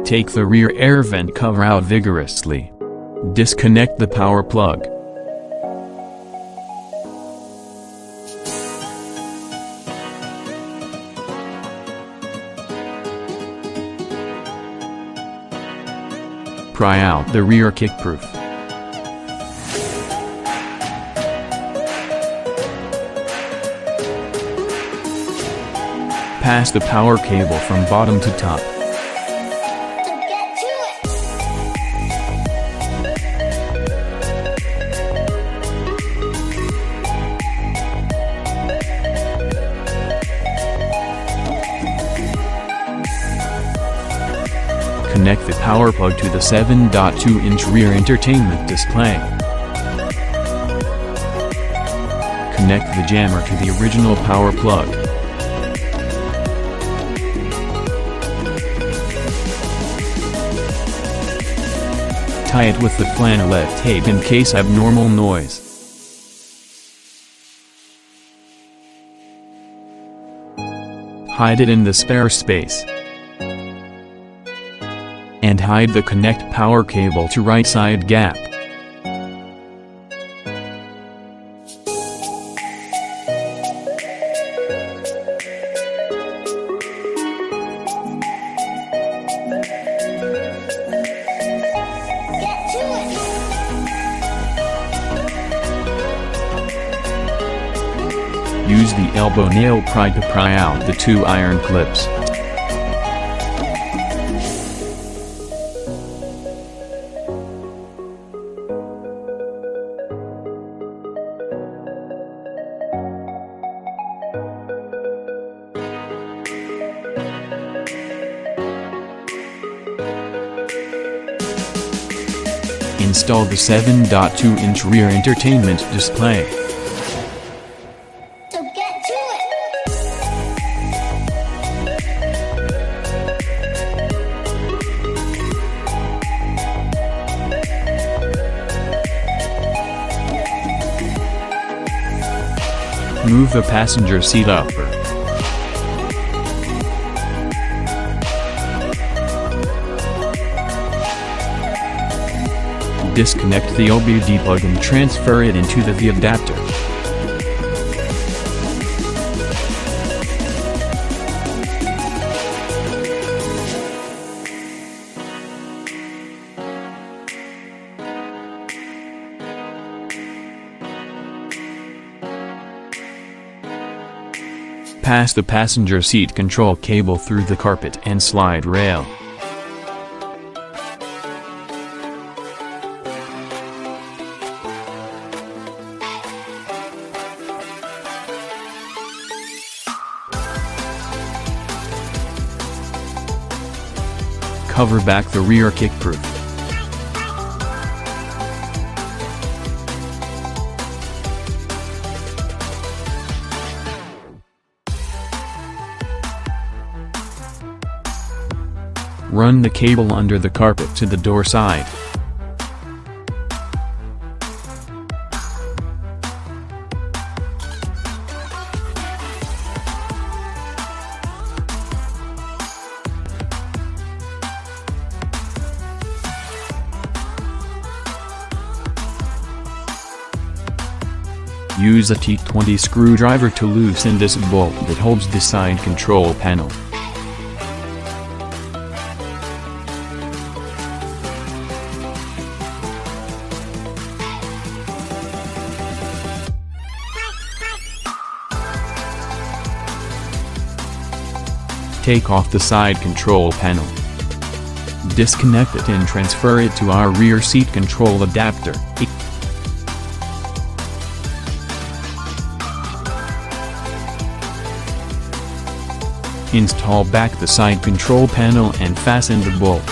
Take the rear air vent cover out vigorously. Disconnect the power plug. Pry out the rear kickproof. Pass the power cable from bottom to top. Connect the power plug to the 7.2-inch rear entertainment display. Connect the jammer to the original power plug. Tie it with the flannelette tape in case abnormal noise. Hide it in the spare space. And hide the connect power cable to right side gap. Use the elbow nail pry to pry out the 2 iron clips. Install the 7.2-inch rear entertainment display. So get to it! Move the passenger seat upper. Disconnect the OBD plug and transfer it into the adapter. Pass the passenger seat control cable through the carpet and slide rail. Cover back the rear kickproof. Run the cable under the carpet to the door side. Use a T20 screwdriver to loosen this bolt that holds the side control panel. Take off the side control panel. Disconnect it and transfer it to our rear seat control adapter. Install back the side control panel and fasten the bolt.